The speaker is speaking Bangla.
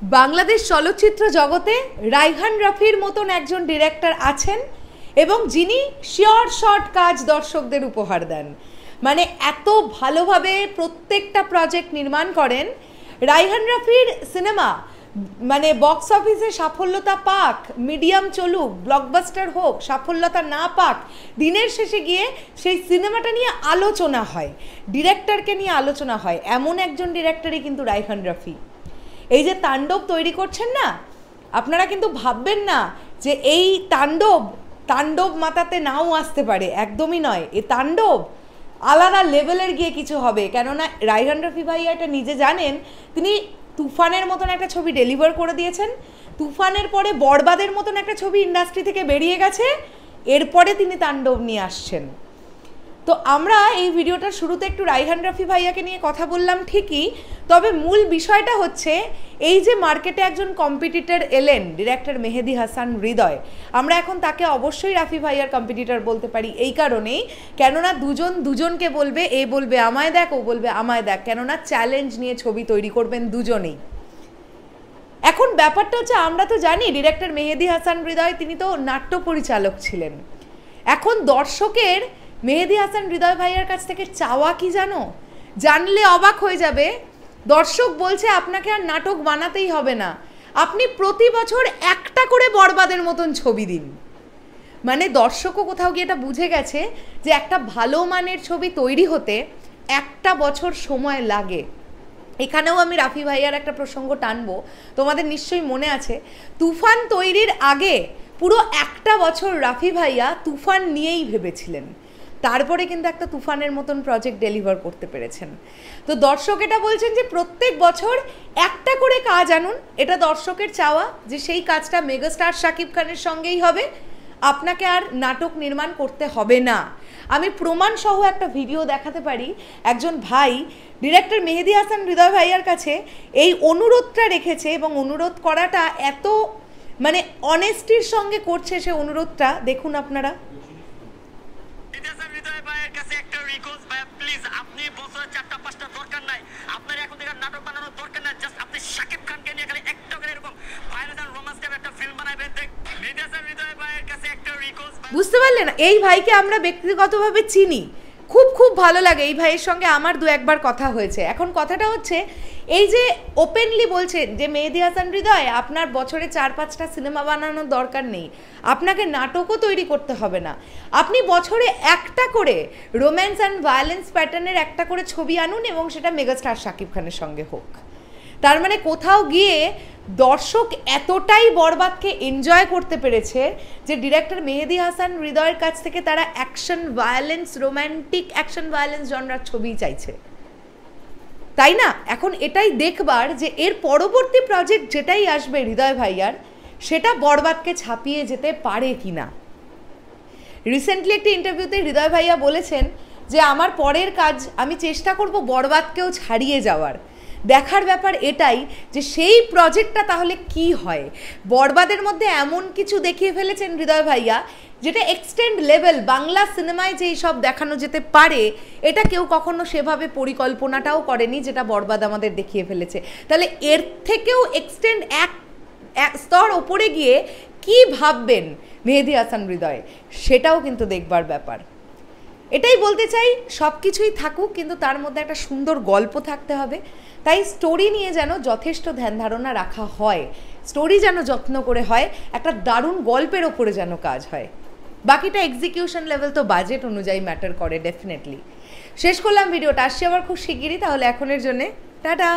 বাংলাদেশ চলচ্চিত্র জগতে রায়হান রাফির মতন একজন ডিরেক্টর আছেন এবং যিনি শিওর শর্ট কাজ দর্শকদের উপহার দেন। মানে এত ভালোভাবে প্রত্যেকটা প্রজেক্ট নির্মাণ করেন। রায়হান রাফির সিনেমা মানে বক্স অফিসে সাফল্যতা পাক, মিডিয়াম চলুক, ব্লকবাস্টার হোক, সাফল্যতা না পাক, দিনের শেষে গিয়ে সেই সিনেমাটা নিয়ে আলোচনা হয়, ডিরেক্টরকে নিয়ে আলোচনা হয়। এমন একজন ডিরেক্টরই কিন্তু রায়হান রাফি। এই যে তাণ্ডব তৈরি করছেন না, আপনারা কিন্তু ভাববেন না যে এই তাণ্ডব মাতাতে নাও আসতে পারে, একদমই নয়। এই তাণ্ডব আলাদা লেভেলের গিয়ে কিছু হবে, কেননা রায়হান রাফি ভাইয়া এটা নিজে জানেন। তিনি তুফানের মতন একটা ছবি ডেলিভার করে দিয়েছেন, তুফানের পরে বরবাদের মতন একটা ছবি ইন্ডাস্ট্রি থেকে বেরিয়ে গেছে, এরপরে তিনি তাণ্ডব নিয়ে আসছেন। তো আমরা এই ভিডিওটার শুরুতে একটু রায়হান রাফি ভাইয়াকে নিয়ে কথা বললাম ঠিকই, তবে মূল বিষয়টা হচ্ছে এই যে মার্কেটে একজন কম্পিটিটর এলেন, ডিরেক্টর মেহেদী হাসান হৃদয়। আমরা এখন তাকে অবশ্যই রাফি ভাইয়ার কম্পিটিটর বলতে পারি এই কারণেই, কেননা দুজনকে বলবে, এ বলবে আমায় দেখ, ও বলবে আমায় দেখ, কেননা চ্যালেঞ্জ নিয়ে ছবি তৈরি করবেন দুজনেই। এখন ব্যাপারটা হচ্ছে, আমরা তো জানি ডিরেক্টর মেহেদী হাসান হৃদয় তিনি তো নাট্য পরিচালক ছিলেন। এখন দর্শকের মেহেদী হাসান হৃদয় ভাইয়ার কাছ থেকে চাওয়া কি জানো? জানলে অবাক হয়ে যাবে। দর্শক বলছে আপনাকে আর নাটক বানাতেই হবে না, আপনি প্রতি বছর একটা করে বরবাদের মতন ছবি দিন। মানে দর্শকও কোথাও গিয়ে এটা বুঝে গেছে যে একটা ভালো মানের ছবি তৈরি হতে একটা বছর সময় লাগে। এখানেও আমি রাফি ভাইয়ার একটা প্রসঙ্গ টানবো, তোমাদের নিশ্চয়ই মনে আছে তুফান তৈরির আগে পুরো একটা বছর রাফি ভাইয়া তুফান নিয়েই ভেবেছিলেন, তারপরে কিন্তু একটা তুফানের মতন প্রজেক্ট ডেলিভার করতে পেরেছেন। তো দর্শক এটা বলছেন যে প্রত্যেক বছর একটা করে কাজ আনুন, এটা দর্শকের চাওয়া যে সেই কাজটা মেগাস্টার শাকিব খানের সঙ্গেই হবে, আপনাকে আর নাটক নির্মাণ করতে হবে না। আমি প্রমাণ সহ একটা ভিডিও দেখাতে পারি। একজন ভাই ডিরেক্টর মেহেদী হাসান হৃদয় ভাইয়ার কাছে এই অনুরোধটা রেখেছে, এবং অনুরোধ করাটা এত মানে অনেস্টির সঙ্গে করছে সে অনুরোধটা, দেখুন আপনারা। বুঝতে পারলেন? এই ভাইকে আমরা ব্যক্তিগতভাবে চিনি, খুব ভালো লাগে। এই ভাইয়ের সঙ্গে আমার দু একবার কথা হয়েছে। এখন কথাটা হচ্ছে এই যে ওপেনলি বলছেন যে মেহেদী হাসান হৃদয় আপনার বছরে 4-5টা সিনেমা বানানোর দরকার নেই, আপনাকে নাটকও তৈরি করতে হবে না, আপনি বছরে একটা করে রোম্যান্স অ্যান্ড ভায়োলেন্স প্যাটার্নের একটা করে ছবি আনুন এবং সেটা মেগাস্টার শাকিব খানের সঙ্গে হোক। তার মানে কোথাও গিয়ে দর্শক এতটাই বরবাদকে এনজয় করতে পেরেছে যে ডিরেক্টর মেহেদী হাসান হৃদয়ের কাছ থেকে তারা action violence, romantic action violence জনরার ছবি চাইছে, তাই না? এখন এটাই দেখবার যে এর পরবর্তী প্রজেক্ট যেটাই আসবে হৃদয় ভাইয়ার, সেটা বরবাদকে ছাপিয়ে যেতে পারে কিনা। রিসেন্টলি একটি ইন্টারভিউতে হৃদয় ভাইয়া বলেছেন যে আমার পরের কাজ আমি চেষ্টা করব বরবাদকেও ছাড়িয়ে যাওয়ার। দেখার ব্যাপার এটাই যে সেই প্রজেক্টটা তাহলে কি হয়। বরবাদের মধ্যে এমন কিছু দেখিয়ে ফেলেছেন হৃদয় ভাইয়া যেটা এক্সটেন্ড লেভেল, বাংলা সিনেমায় যেই সব দেখানো যেতে পারে এটা কেউ কখনো সেভাবে পরিকল্পনাটাও করেনি যেটা বরবাদ আমাদের দেখিয়ে ফেলেছে। তাহলে এর থেকেও এক্সটেন্ড এক স্তর ওপরে গিয়ে কি ভাববেন মেহেদী হাসান হৃদয়, সেটাও কিন্তু দেখবার ব্যাপার। এটাই বলতে চাই, সব কিছুই থাকুক কিন্তু তার মধ্যে একটা সুন্দর গল্প থাকতে হবে। তাই স্টোরি নিয়ে যেন যথেষ্ট ধ্যান ধারণা রাখা হয়, স্টোরি যেন যত্ন করে হয়, একটা দারুণ গল্পের ওপরে যেন কাজ হয়। বাকিটা এক্সিকিউশন লেভেল তো বাজেট অনুযায়ী ম্যাটার করে ডেফিনেটলি। শেষ করলাম ভিডিওটা, আসছি আবার খুব শিগগিরই। তাহলে এখনের জন্যে টাটা।